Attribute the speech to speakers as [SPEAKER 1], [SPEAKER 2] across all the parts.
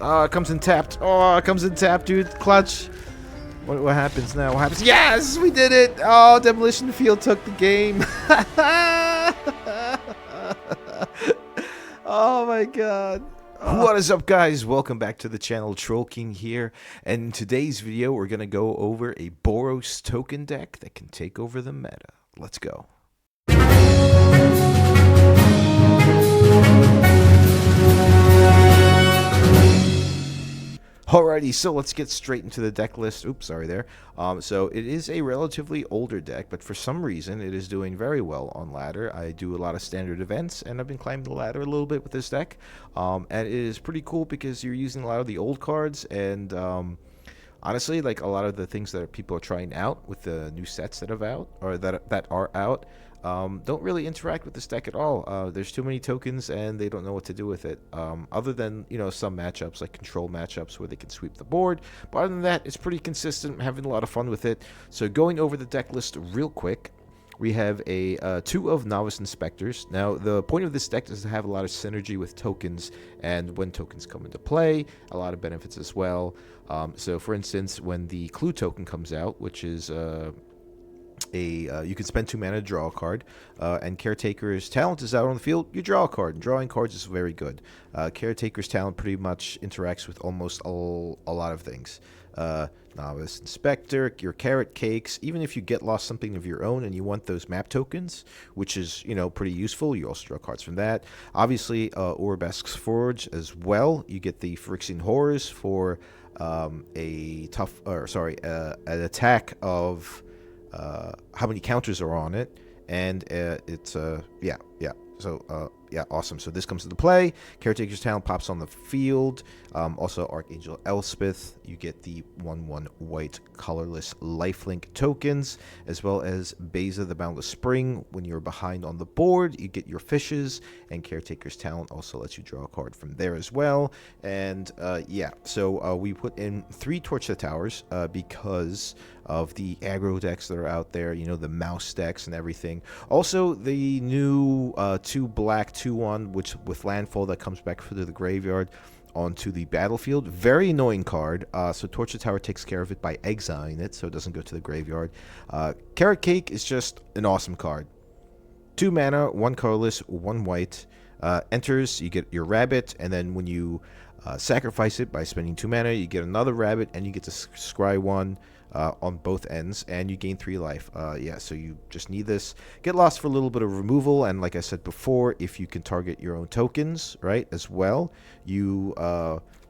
[SPEAKER 1] Oh, it comes in tapped. Oh, it comes in tapped, dude. Clutch. What happens now? What happens? Yes, we did it. Oh, Demolition Field took the game. Oh my god. What is up, guys? Welcome back to the channel. Troll King here, and in today's video we're gonna go over a Boros token deck that can take over the meta. Let's go. Alrighty, so let's get straight into the deck list. Oops, sorry there. So it is a relatively older deck, but for some reason it is doing very well on ladder. I do a lot of standard events, and I've been climbing the ladder a little bit with this deck. And it is pretty cool because you're using a lot of the old cards, and honestly, like a lot of the things that people are trying out with the new sets that have out or that are out. Don't really interact with this deck at all. There's too many tokens and they don't know what to do with it, other than, you know, some matchups like control matchups where they can sweep the board. But other than that, it's pretty consistent. I'm having a lot of fun with it. So going over the deck list real quick, we have a 2 of Novice Inspectors. Now, the point of this deck is to have a lot of synergy with tokens, and when tokens come into play, a lot of benefits as well. So for instance, when the Clue token comes out, which is you can spend 2 mana to draw a card, and Caretaker's Talent is out on the field, you draw a card, and drawing cards is very good. Caretaker's Talent pretty much interacts with almost a lot of things. Novice Inspector, your Carrot Cakes, even if you get lost something of your own and you want those map tokens, which is, you know, pretty useful, you also draw cards from that. Obviously, Orbesk's Forge as well, you get the Phyrexian Horrors for an attack of how many counters are on it, and it's awesome. So this comes into play. Caretaker's Talent pops on the field. Also Archangel Elspeth, you get the 1/1 white colorless lifelink tokens, as well as Beza the Boundless Spring. When you're behind on the board, you get your fishes, and Caretaker's Talent also lets you draw a card from there as well. And so we put in 3 Torch the Towers because of the aggro decks that are out there, you know, the mouse decks and everything. Also, the new 2 black 2/1, which with landfall that comes back through the graveyard onto the battlefield. Very annoying card. So Torch the Tower takes care of it by exiling it, so it doesn't go to the graveyard. Carrot Cake is just an awesome card. 2 mana, 1 colorless, 1 white. Enters, you get your rabbit, and then when you sacrifice it by spending 2 mana, you get another rabbit, and you get to scry 1 on both ends, and you gain 3 life. So you just need this. Get lost for a little bit of removal, and like I said before, if you can target your own tokens, right, as well, you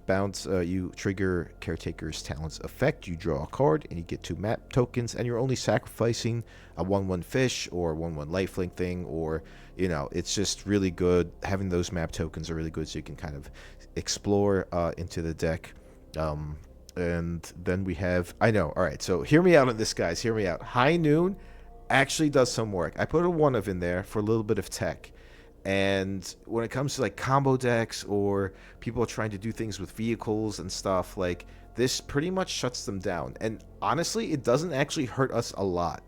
[SPEAKER 1] you trigger Caretaker's Talent's effect, you draw a card, and you get 2 map tokens, and you're only sacrificing a 1/1 fish or 1/1 lifelink thing, or, you know, it's just really good. Having those map tokens are really good, so you can kind of explore into the deck. And then we have, alright, so hear me out on this, guys, hear me out. High Noon actually does some work. I put a 1 of in there for a little bit of tech, and when it comes to like combo decks or people are trying to do things with vehicles and stuff, like this pretty much shuts them down. And honestly, it doesn't actually hurt us a lot,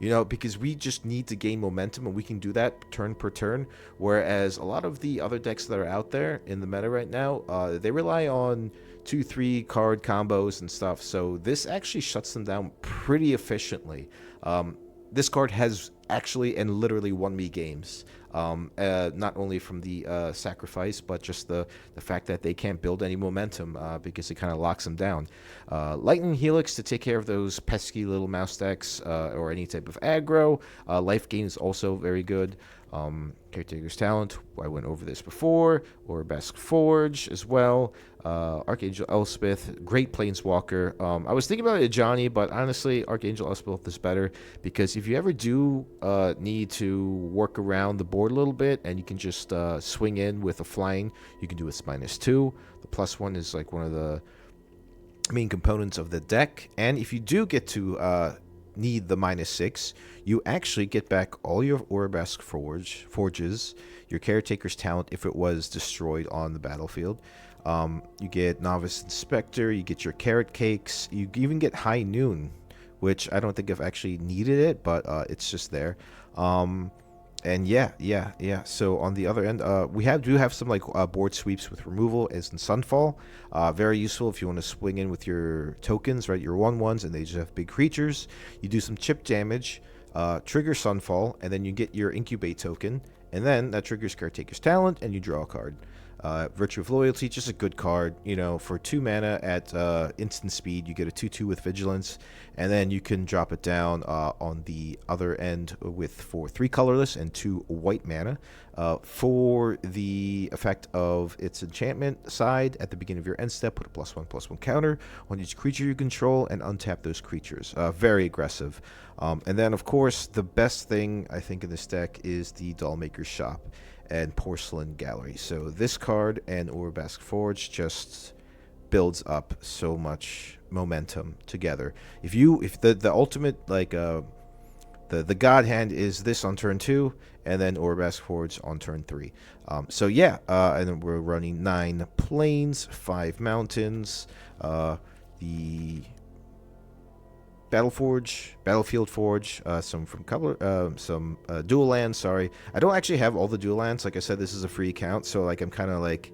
[SPEAKER 1] you know, because we just need to gain momentum, and we can do that turn per turn. Whereas a lot of the other decks that are out there in the meta right now, they rely on 2-3 card combos and stuff. So this actually shuts them down pretty efficiently. This card has actually and literally won me games. Not only from the sacrifice, but just the fact that they can't build any momentum because it kind of locks them down. Lightning Helix to take care of those pesky little mouse decks or any type of aggro. Life gain is also very good. Caretaker's Talent, I went over this before. Orbesk's Forge as well. Archangel Elspeth, great Planeswalker. I was thinking about it, Johnny, but honestly, Archangel Elspeth is better because if you ever do need to work around the board a little bit, and you can just swing in with a flying, you can do it -2. The +1 is like one of the main components of the deck, and if you do get to need the -6, you actually get back all your Orbesk's Forges, your Caretaker's Talent if it was destroyed on the battlefield. You get Novice Inspector, you get your Carrot Cakes, you even get High Noon, which I don't think I've actually needed it, but it's just there. And yeah. So on the other end, we do have some like board sweeps with removal as in Sunfall. Very useful if you want to swing in with your tokens, right? Your 1/1s, and they just have big creatures. You do some chip damage, trigger Sunfall, and then you get your incubate token, and then that triggers Caretaker's Talent, and you draw a card. Virtue of Loyalty, just a good card. You know, for 2 mana at instant speed, you get a 2/2 with Vigilance, and then you can drop it down on the other end for 3 colorless and 2 white mana. For the effect of its enchantment side, at the beginning of your end step, put a +1/+1 counter on each creature you control and untap those creatures. Very aggressive. And then, of course, the best thing I think in this deck is the Dollmaker's Shop and Porcelain Gallery. So this card and Urabask Forge just builds up so much momentum together. If the ultimate like the God Hand is this on turn 2, and then Urabask Forge on turn 3. So yeah, and then we're running 9 plains, 5 mountains, the Battlefield Forge, some from some dual lands. Sorry, I don't actually have all the dual lands. Like I said, this is a free account, so like I'm kind of like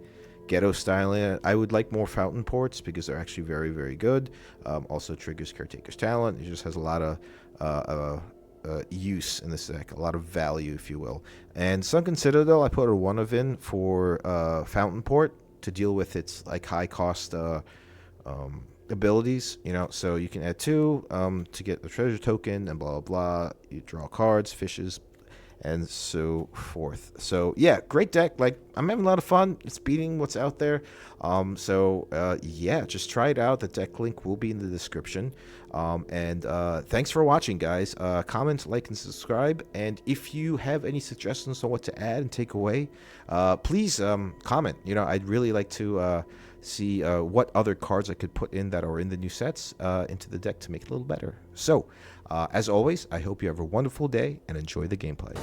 [SPEAKER 1] ghetto styling it. I would like more fountain ports because they're actually very, very good. Also triggers Caretaker's Talent. It just has a lot of use in this deck, a lot of value, if you will. And Sunken Citadel, I put a 1 of in for fountain port to deal with its like high cost abilities, you know, so you can add 2 to get the treasure token and blah blah blah. You draw cards, fishes, and so forth. So yeah, great deck. Like, I'm having a lot of fun. It's beating what's out there. Yeah, just try it out. The deck link will be in the description. And thanks for watching, guys. Comment, like, and subscribe. And if you have any suggestions on what to add and take away, please comment. You know, I'd really like to see what other cards I could put in that are in the new sets into the deck to make it a little better. So, as always, I hope you have a wonderful day and enjoy the gameplay.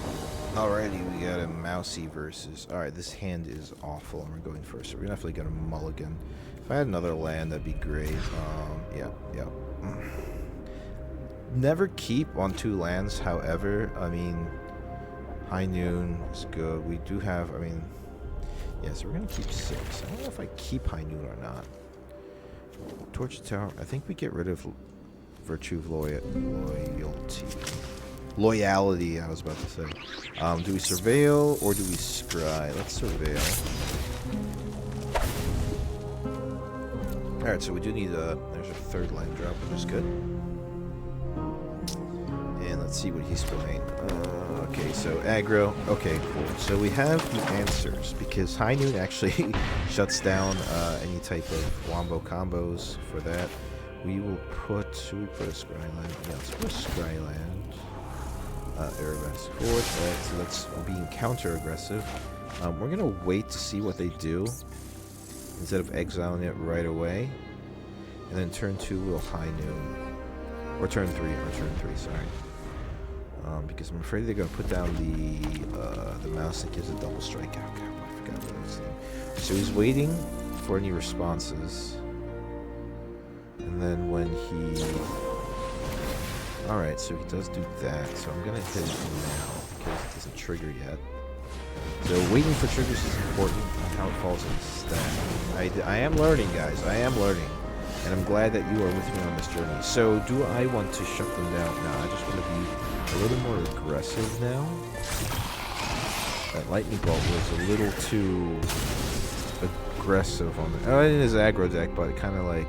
[SPEAKER 1] Alrighty, we got a Mousy versus... Alright, this hand is awful, and we're going first. So we're definitely going to mulligan. If I had another land, that'd be great. Yeah. Never keep on 2 lands, however. I mean, High Noon is good. We do have... I mean... Yeah, so we're going to keep 6. I don't know if I keep High Noon or not. Torch Tower. I think we get rid of Virtue of Loyalty, I was about to say. Do we Surveil or do we Scry? Let's Surveil. Alright, so we do need there's a 3rd land drop, which is good. And let's see what he's playing. Okay, so aggro. Okay, cool. So we have the answers, because High Noon actually shuts down any type of wombo combos for that. We will put... Should we put a Scryland? Yeah, let's put a Scryland. Urabask Forge. Alright, so that's being counter-aggressive. We're going to wait to see what they do, instead of exiling it right away. And then turn 2 we'll High Noon. Or turn 3, sorry. Because I'm afraid they're going to put down the mouse that gives a double strike. Oh, God, I forgot what I was saying. So he's waiting for any responses. And then when he... Alright, so he does do that. So I'm going to hit it now, because it doesn't trigger yet. So waiting for triggers is important on how it falls in the stack. I am learning, guys. I am learning. And I'm glad that you are with me on this journey. So do I want to shut them down? No, I just want to be a little more aggressive now. That lightning bolt was a little too aggressive on the... in his aggro deck, but kind of like...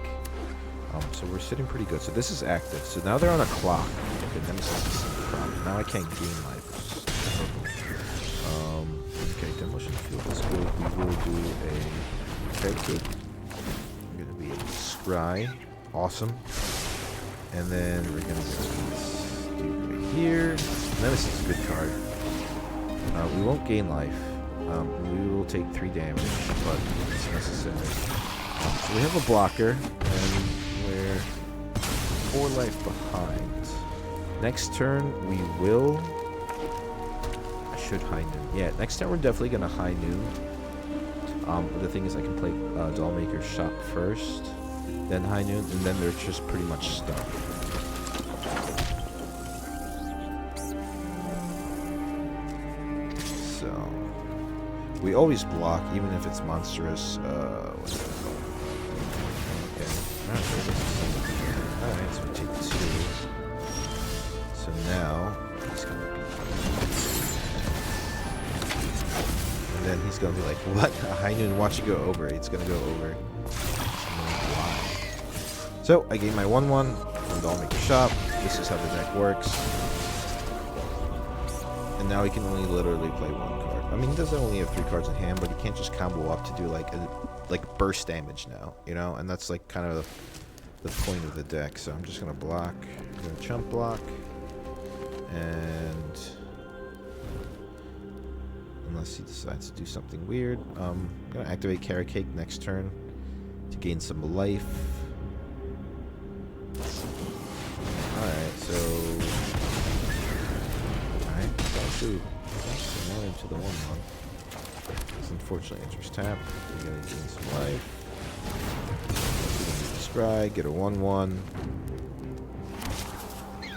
[SPEAKER 1] so we're sitting pretty good. So this is active. So now they're on a clock. Okay, Nemesis is a problem. Now I can't gain life. Okay, Demolition Field is good. We will do a... Okay, good. We're going to be able to Scry. Awesome. And then we're going to get this dude right here. Nemesis is a good card. We won't gain life. We will take 3 damage, but it's necessary. So we have a blocker, and we're 4 life behind. Next turn, we will... I should High Noon. Yeah, next turn we're definitely going to High Noon. But the thing is, I can play Dollmaker's Shop first, then High Noon, and then they're just pretty much stuck. We always block, even if it's monstrous. What's that called? Okay. Alright, so we take 2. So now, he's going to be... And then he's going to be like, what? High Noon, watch you go over. It's going to go over. So, I gave my 1/1 from Dollmaker Shop. This is how the deck works. And now he can only literally play 1 card. I mean, he doesn't only have 3 cards in hand, but he can't just combo up to do like burst damage now, you know? And that's like kind of the point of the deck. So I'm just gonna block. I'm gonna chump block. And unless he decides to do something weird, I'm gonna activate Carrot Cake next turn to gain some life. Alright, so food. So now into the 1/1. This unfortunately enters tap. We're gonna gain some life. Scry, get a 1/1.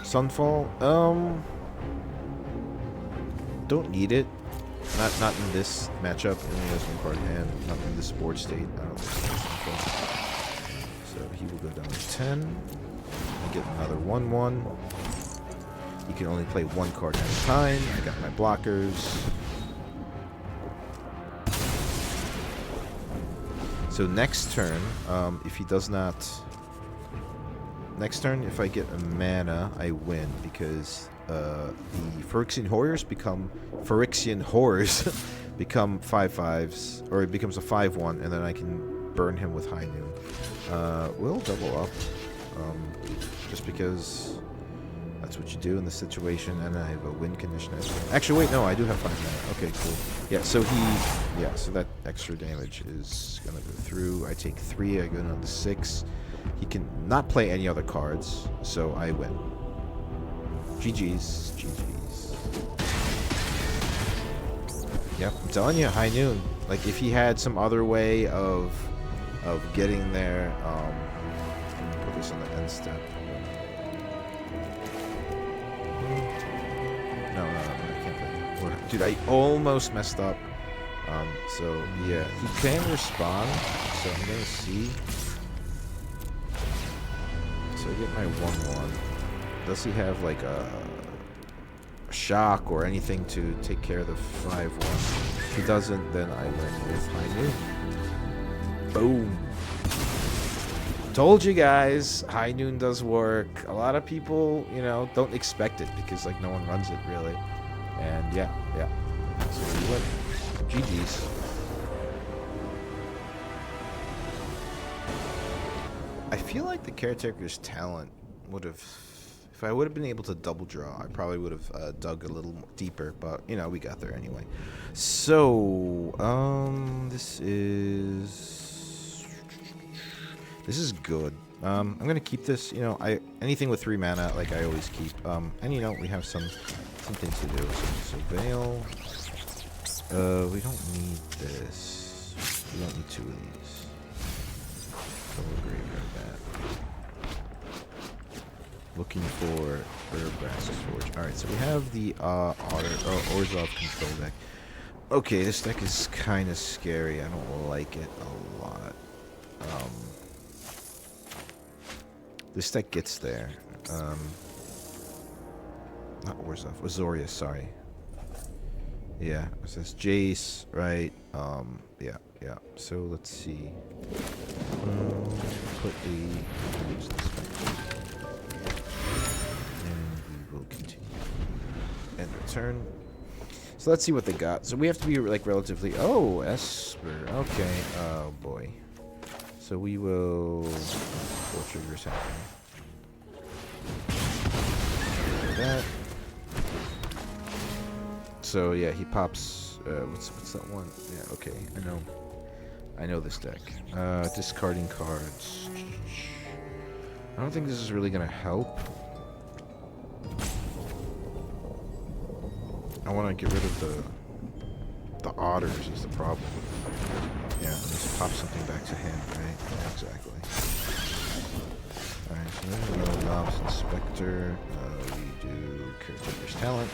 [SPEAKER 1] Sunfall. Don't need it. Not in this matchup. It only has 1 card in hand. Not in this board state. I don't think so. So he will go down to 10. And get another 1/1. You can only play 1 card at a time. I got my blockers. So next turn, if he does not... Next turn, if I get a mana, I win because the Phyrexian Horrors become 5/5s, or it becomes a 5/1, and then I can burn him with High Noon. We'll double up, just because that's what you do in this situation, and I have a win condition. Actually, wait, no, I do have 5 mana. Okay, cool. Yeah, so so that extra damage is gonna go through. I take 3, I go down to 6. He can not play any other cards, so I win. GG's. GG's. Yep, I'm telling you, High Noon. Like, if he had some other way of getting there, put this on the end step. No, I can't play that. Dude, I almost messed up. So, yeah, he can respond, so I'm gonna see. So I get my 1/1. Does he have like a shock or anything to take care of the 5/1? If he doesn't, then I win with High Noon. Boom. Told you guys, High Noon does work. A lot of people, you know, don't expect it because like no one runs it really. And yeah. So we win. GG's. I feel like the Caretaker's talent would have, if I would have been able to double draw, I probably would have dug a little deeper, but, you know, we got there anyway. So, this is good. I'm going to keep this, you know, anything with 3 mana, like I always keep. And, you know, we have something to do. So Veil. We don't need this. We don't need 2 of these. Looking for Grass Forge. Alright, so we have the Orzhov control deck. Okay, this deck is kind of scary. I don't like it a lot. This deck gets there. Not Orzhov, Azorius, sorry. Yeah, it says Jace, right? Yeah. So let's see. Put use this back. And we will continue. End the turn. So let's see what they got. So we have to be like relatively. Oh, Esper. Okay. Oh boy. So we will. Four triggers happen. That. So yeah, he pops. What's that one? Yeah. Okay. I know this deck. Discarding cards. I don't think this is really gonna help. I want to get rid of the otters is the problem. Yeah, just pop something back to him, right? Yeah, exactly. Alright, so then we go Knobs Inspector. We do Caretaker's Talent.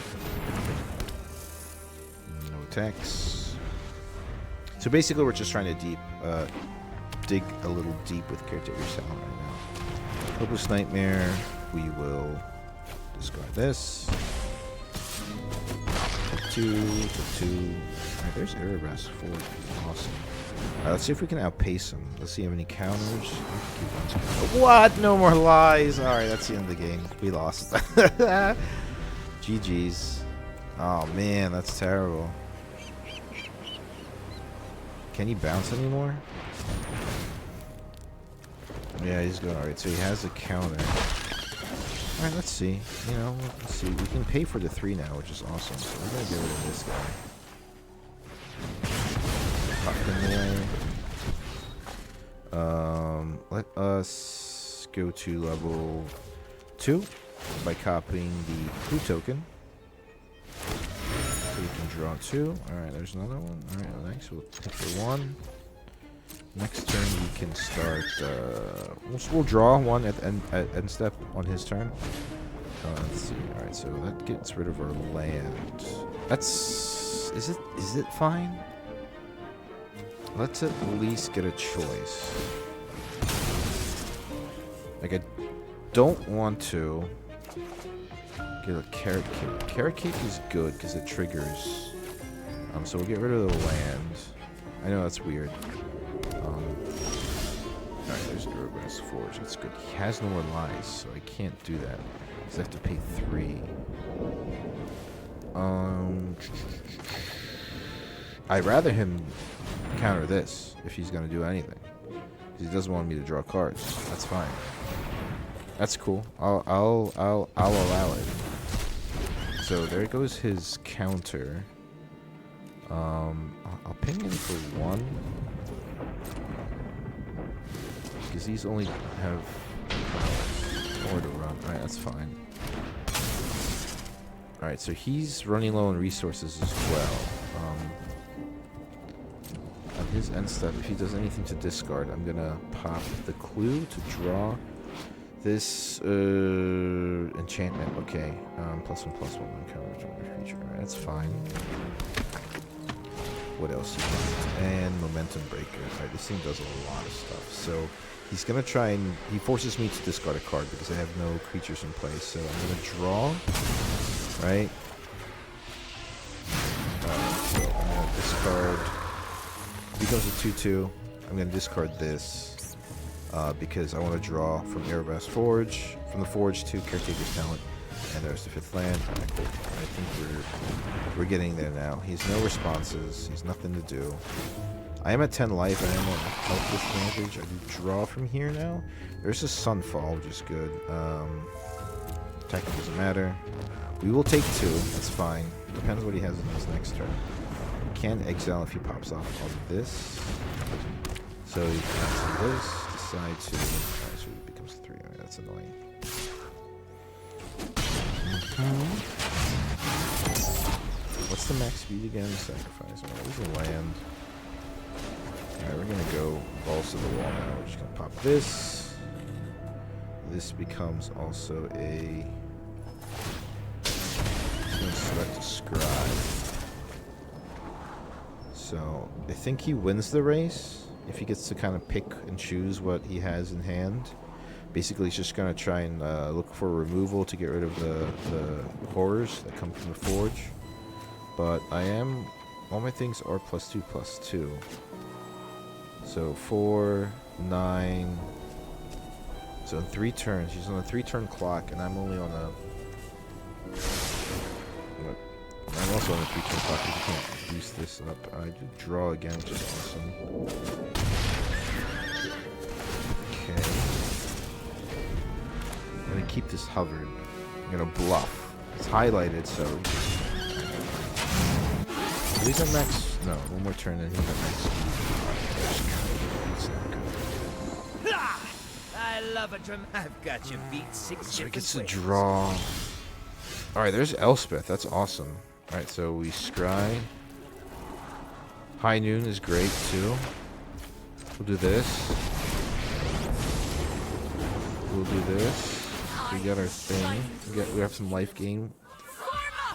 [SPEAKER 1] No attacks. So basically, we're just trying to dig a little deep with Caretaker's Talent right now. Hopeless Nightmare. We will discard this. Two. Alright, there's Erebus Forge. Awesome. Alright, let's see if we can outpace him. Let's see how many counters. What? No more lies. Alright, that's the end of the game. We lost. GG's. Oh man, that's terrible. Can he bounce anymore? Yeah, he's good. Alright, so he has a counter. Alright, let's see. You know, let's see. We can pay for the 3 now, which is awesome. So we're gonna get rid of this guy. Pop him away. Let us go to level 2 by copying the Boros token. So we can draw 2. Alright, there's another one. Alright, next we'll pick the 1. Next turn we can start, we'll draw 1 at end step on his turn. Let's see, alright, so that gets rid of our land. That's, is it fine? Let's at least get a choice. Like, I don't want to get a carrot cake. Carrot cake is good because it triggers. So we'll get rid of the land. I know that's weird. Alright, there's Erebus Forge. That's good. He has no more lies, so I can't do that. Because I have to pay 3. I'd rather him counter this if he's gonna do anything. Because he doesn't want me to draw cards. That's fine. That's cool. I'll allow it. So there goes his counter. I'll ping him for 1. Because these only have 4 to run. Alright, that's fine. Alright, so he's running low on resources as well. On his end step, if he does anything to discard, I'm gonna pop the clue to draw this enchantment. Okay, +1/+1 counter to creature. Alright, that's fine. What else you got? And Momentum Breaker. Alright, this thing does a lot of stuff. So he's gonna try and he forces me to discard a card because I have no creatures in place. So I'm gonna draw. Right? So I'm gonna discard. If he goes a 2/2, I'm gonna discard this. Because I want to draw from Erebus Forge, from the Forge to Caretaker's Talent, and there's the 5th land. Right, cool. I think we're getting there now. He's no responses. He's nothing to do. I am at 10 life. I am on health disadvantage. I do draw from here now. There's a Sunfall, which is good. Attacking doesn't matter. We will take 2. That's fine. Depends what he has in his next turn. He can exile if he pops off of this. So he cancels this. Decide to. Alright, so it becomes 3. Alright, that's annoying. What's the max speed again? Sacrifice. Alright, there's a land. Alright, we're gonna go balls to the wall now. We're just gonna pop this. This becomes also a. I'm gonna select a scribe. So I think he wins the race. If he gets to kind of pick and choose what he has in hand. Basically, he's just going to try and look for removal to get rid of the horrors that come from the Forge. But I am... all my things are +2/+2. So 4, 9... So in 3 turns, he's on a 3-turn clock, and I'm only on a... I'm also on a 3-turn clock, because you can't boost this up. I do draw again, which is awesome. Okay. I'm gonna keep this hovered. I'm gonna bluff. It's highlighted, so... He's at max... No, one more turn and he's at max speed.
[SPEAKER 2] I love a drum. I've got you beat 6
[SPEAKER 1] So he gets to
[SPEAKER 2] ways.
[SPEAKER 1] draw... Alright, there's Elspeth. That's awesome. Alright, so we scry. High Noon is great, too. We'll do this. We'll do this. We got our thing. We have some life gain.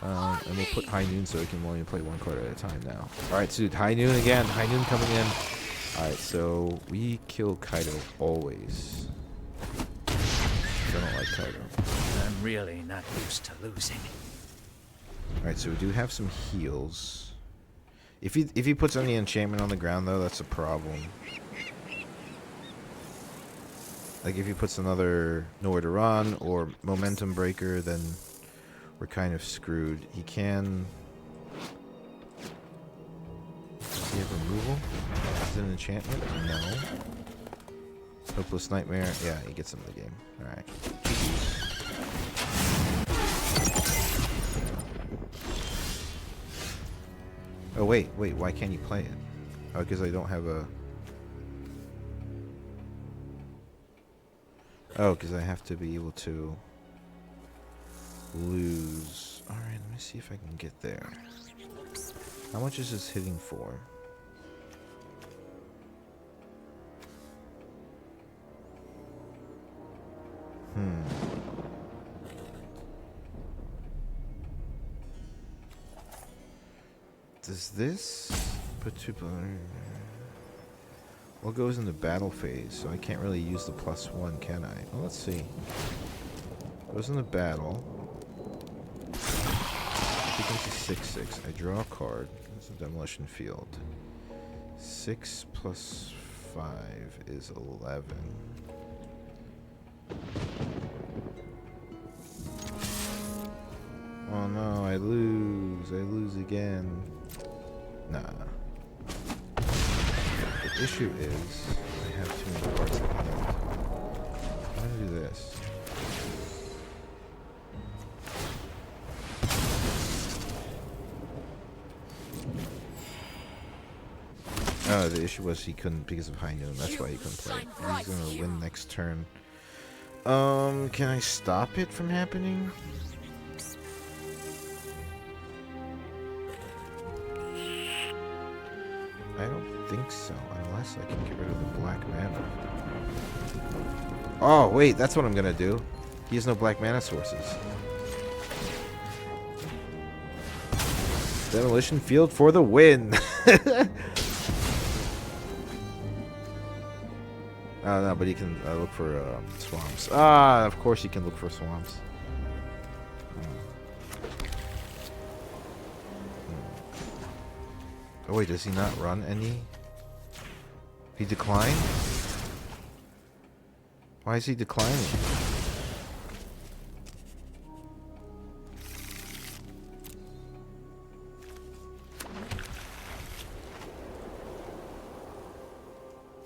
[SPEAKER 1] And we'll put High Noon so we can only play one card at a time now. Alright, so High Noon again. High Noon coming in. Alright, so we kill Kaido always. I don't like Kaido.
[SPEAKER 2] I'm really not used to losing.
[SPEAKER 1] Alright, so we do have some heals. If he puts any enchantment on the ground, though, that's a problem. Like, if he puts another Nowhere to Run or Momentum Breaker, then we're kind of screwed. He can... Does he have removal? Is it an enchantment? No. Hopeless Nightmare. Yeah, he gets him in the game. Alright. Oh, wait. Why can't you play it? Oh, because I don't have a... Oh, because I have to be able to lose. Alright, let me see if I can get there. How much is this hitting for? Does this put two... What goes in the battle phase? So I can't really use the +1, can I? Well, let's see. Goes in the battle. Frequency 6/6. I draw a card. It's a demolition field. 6 plus 5 is 11. Oh no, I lose. I lose again. Nah. The issue is, I have too many cards at hand. I'm gonna do this. Oh, the issue was he couldn't because of High Noon. That's why he couldn't play. He's gonna win next turn. Can I stop it from happening? I don't think so, unless I can get rid of the black mana. Oh, wait, that's what I'm gonna do. He has no black mana sources. Demolition field for the win! Oh, no, but he can look for swamps. Ah, of course he can look for swamps. Oh wait, does he not run any? He declined? Why is he declining?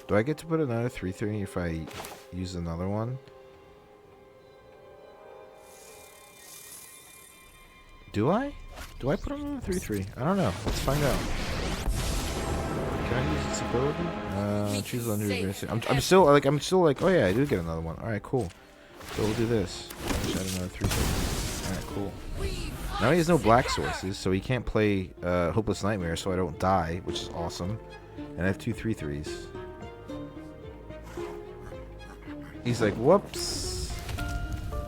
[SPEAKER 1] Do I get to put another 3/3 if I use another one? Do I? Do I put another 3/3? I don't know. Let's find out. Can I use its ability? Choose under advantage. I'm still like, oh yeah, I do get another one. Alright, cool. So we'll do this. Just add another 3/3. Alright, cool. Now he has no black sources, so he can't play Hopeless Nightmare, so I don't die, which is awesome. And I have two 3/3s. He's like, whoops.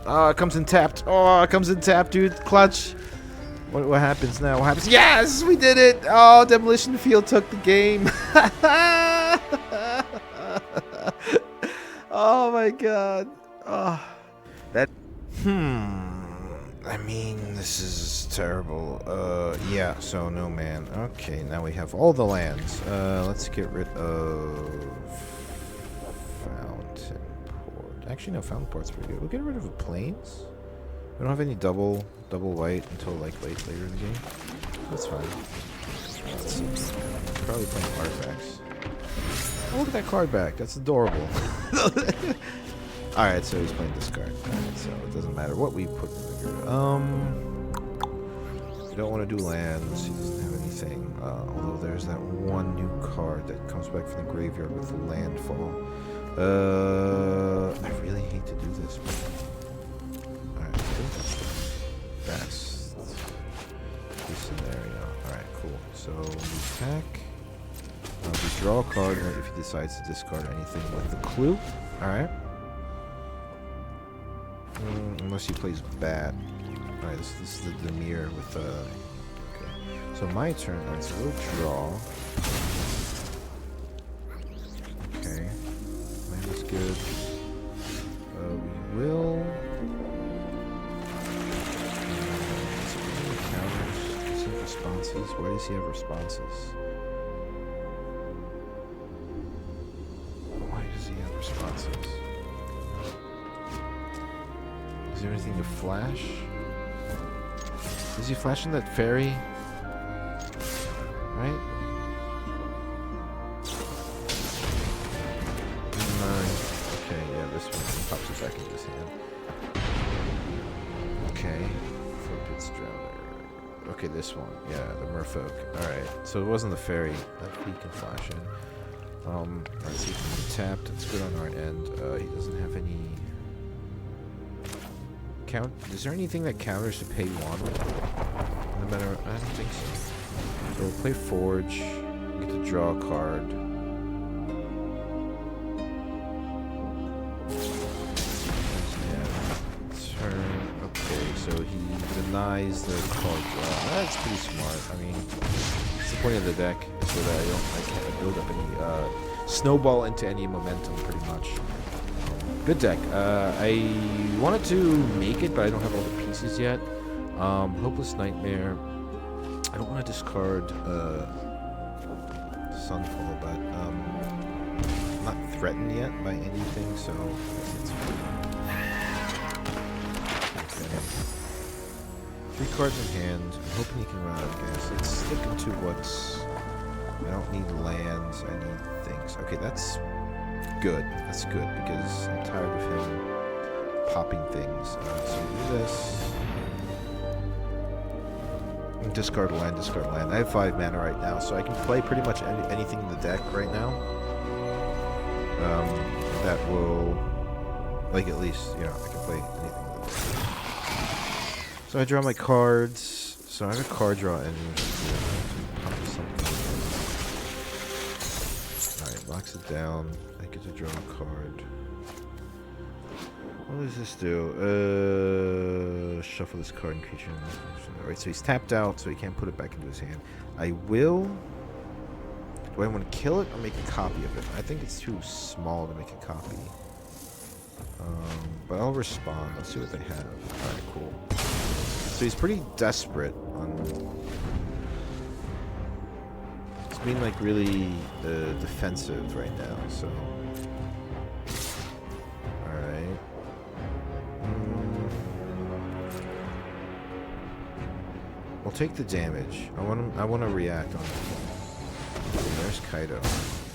[SPEAKER 1] Oh, it comes in tapped. Oh, it comes in tapped, dude. Clutch. What happens now? What happens? Yes, we did it. Oh, Demolition Field took the game. Oh my god. Oh, that. I mean, this is terrible. Yeah. So no man. Okay, now we have all the lands. Let's get rid of Fountain. Actually, no, Fountain Port's pretty good. We'll get rid of the Plains. We don't have any double white until like later in the game. That's fine. Let's see. Probably playing artifacts. Oh, look at that card back. That's adorable. Alright, so he's playing discard. Alright, so it doesn't matter what we put in the grid. We don't want to do lands. He doesn't have anything. Although there's that one new card that comes back from the graveyard with landfall. I really hate to do this, but alright, I think that's the best case scenario. Alright, cool. So we attack. We draw a card if he decides to discard anything with the clue. Alright. Unless he plays Bat. Alright, this is the mirror with okay. So my turn. Alright, so we'll draw. Okay. Land is good. We will. Counters. Does he have responses? Why does he have responses? Why does he have responses? Is there anything to flash? Is he flashing that fairy? Right? Okay, yeah, this one pops it back into his hand. Okay. Forbid's Drowner. Okay, this one. Yeah, the merfolk. Alright, so it wasn't the fairy. That he can flash in. Alright, so he can be tapped. That's good on our end. He doesn't have any... Is there anything that counters to pay 1? No matter... I don't think so. So we'll play Forge. Get to draw a card. Yeah. Turn. Okay, so he denies the card draw. That's pretty smart. I mean, it's the point of the deck, so that I can't build up any snowball into any momentum, pretty much. Good deck. I wanted to make it, but I don't have all the pieces yet. Hopeless Nightmare. I don't want to discard Sunfall, but I'm not threatened yet by anything, so I guess it's fine. Okay. 3 cards in hand. I'm hoping he can run out of gas. Let's stick into what's... I don't need lands, I need things. Okay, that's good. That's good, because I'm tired of him popping things. So do this. Discard land, discard land. I have 5 mana right now, so I can play pretty much anything in the deck right now. That will... Like, at least, you know, I can play anything in the deck. So I draw my cards. So I have a card draw engine. Pop something. Alright, locks it down. I get to draw a card. What does this do? Shuffle this card and creature. Alright, so he's tapped out, so he can't put it back into his hand. I will... Do I want to kill it or make a copy of it? I think it's too small to make a copy. But I'll respond. Let's see what they have. Alright, cool. So he's pretty desperate on... He's being, like, really defensive right now, so... Alright. I'll take the damage. I want to react on it. Okay, there's Kaido.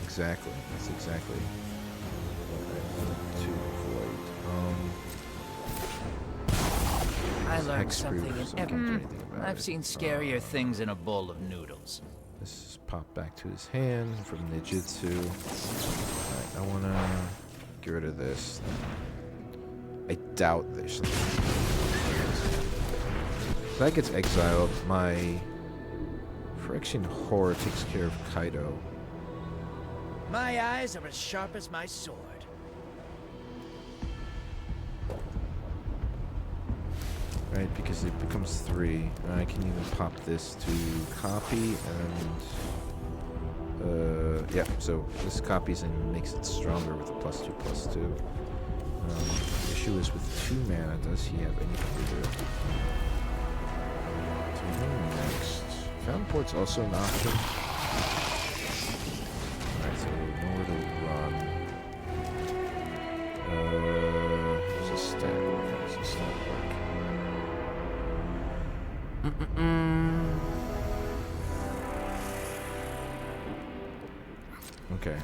[SPEAKER 1] Exactly. That's exactly what I wanted to avoid.
[SPEAKER 2] I learned something in every... I've seen scarier things in a bowl of noodles.
[SPEAKER 1] This is popped back to his hand from Nijitsu. Alright, I want to get rid of this. I doubt there's something. If that gets exiled, my Phyrexian Horror takes care of Kaido.
[SPEAKER 2] My eyes are as sharp as my sword.
[SPEAKER 1] Right, because it becomes 3. And I can even pop this to copy and... yeah, so this copies and makes it stronger with a +2/+2. The issue is with 2 mana, does he have anything to do? Next. Fountain Port's also an option. Alright, so nowhere to run. There's a stack work. There's a stack work. Okay.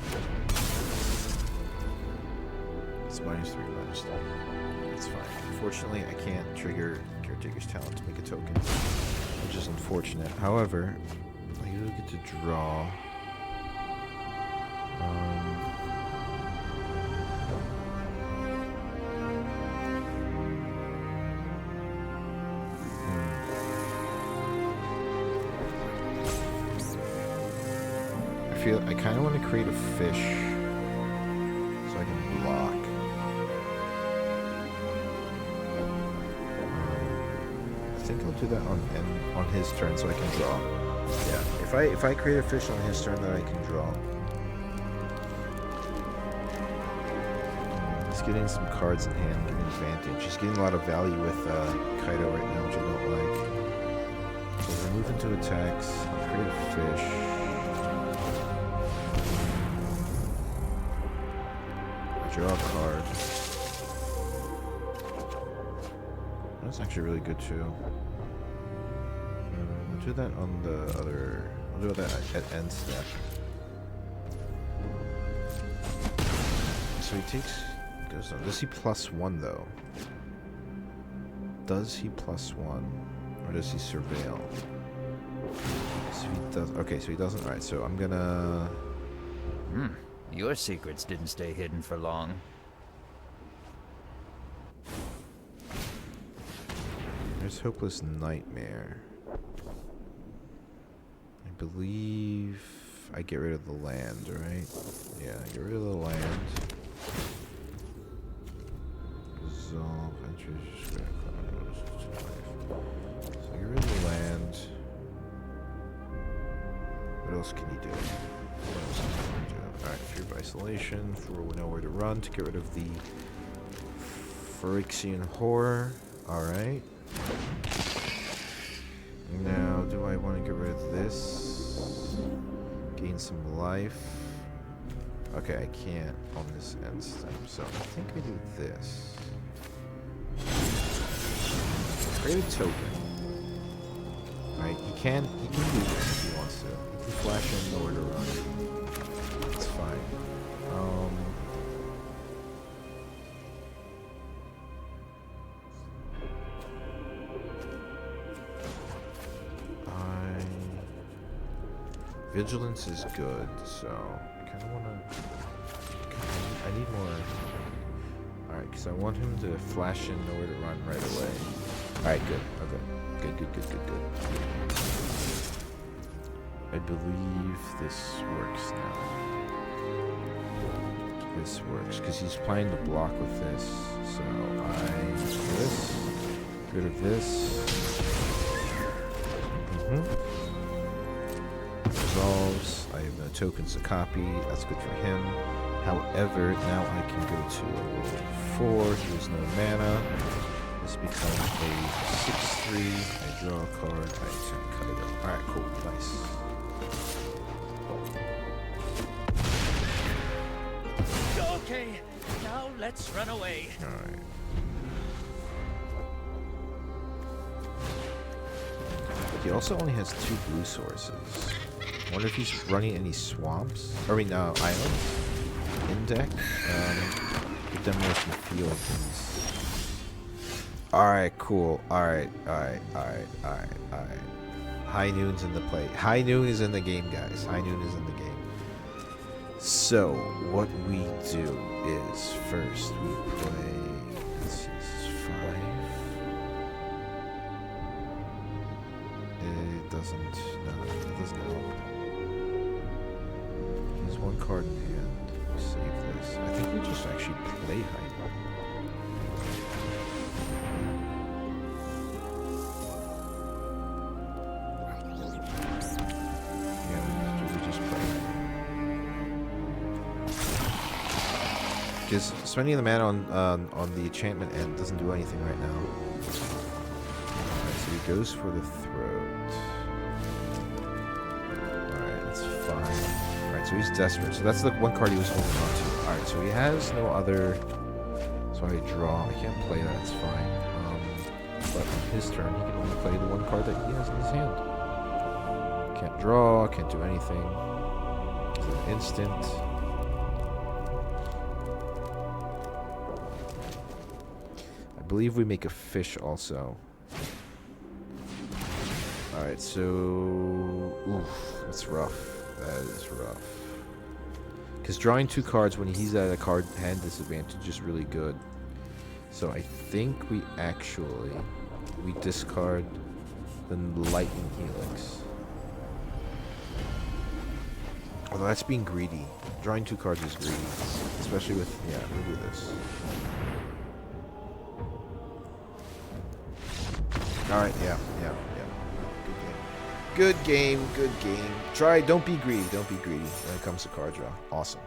[SPEAKER 1] It's -3, -3. That's fine. Unfortunately, I can't trigger Caretaker's Talent to make a token, which is unfortunate. However, I do get to draw. I kind of want to create a fish so I can block. think I'll do that on his turn so I can draw. Yeah, if I create a fish on his turn, then I can draw. He's getting some cards in hand, getting advantage. He's getting a lot of value with Kaido right now, which I don't like. So we're moving to attacks. I'll create a fish. Draw a card. That's actually really good too. We'll do that on the other. We'll do that at end step. So he takes. Goes on. Does he +1 though? Does he +1, or does he surveil? So he does. Okay, so he doesn't. All right. So I'm gonna.
[SPEAKER 2] Your secrets didn't stay hidden for long.
[SPEAKER 1] There's Hopeless Nightmare. I believe I get rid of the land, right? Yeah, get rid of the land. Resolve, entries, so get rid of the land. What else can you do? What else can you do? Alright, Fear of Isolation, for nowhere to run, to get rid of the Phyrexian Horror. Alright. Now, do I want to get rid of this? Gain some life. Okay, I can't on this end step, so I think I do this. Create a token. Alright, he can do this if he wants to. He can flash in nowhere to run. It's fine. Vigilance is good, so I kind of want to. I need more. Alright, because I want him to flash in nowhere to run right away. Alright, good. Okay. Good. I believe this works now. This works, because he's planning to block with this. So I do this. Get rid of this. Resolves. I have no tokens to copy. That's good for him. However, now I can go to a roll 4. He has no mana. This becomes a 6/3. I draw a card. I attack Kaido. Alright, cool. Nice.
[SPEAKER 2] Okay, now let's run away.
[SPEAKER 1] Alright. He also only has 2 blue sources. I wonder if he's running any swamps. Or, I mean, islands in deck. Give them more some field things. Alright, cool. Alright. High Noon's in the play. High Noon is in the game, guys. High Noon is in the game. So, what we do is, first we play... Let's see, this is 5. It doesn't help. There's 1 card in hand. Save this. I think we just actually play High Noon. Yeah, we just play High Noon. Because spending the mana on the enchantment end doesn't do anything right now. Alright, so he goes for the throat. Alright, that's fine. Alright, so he's desperate. So that's the 1 card he was holding on to. Alright, so he has no other... So I draw. I can't play that, it's fine. But on his turn, he can only play the 1 card that he has in his hand. Can't draw, can't do anything. It's an instant. I believe we make a fish also. Alright, so... Oof, that's rough. That is rough. Because drawing 2 cards when he's at a card hand disadvantage is really good. So I think we actually... We discard the Lightning Helix. Although that's being greedy. Drawing 2 cards is greedy. Especially with... Yeah, we'll do this. All right. Yeah. Yeah. Yeah. Good game. Good game. Good game. Try. Don't be greedy. Don't be greedy when it comes to card draw. Awesome.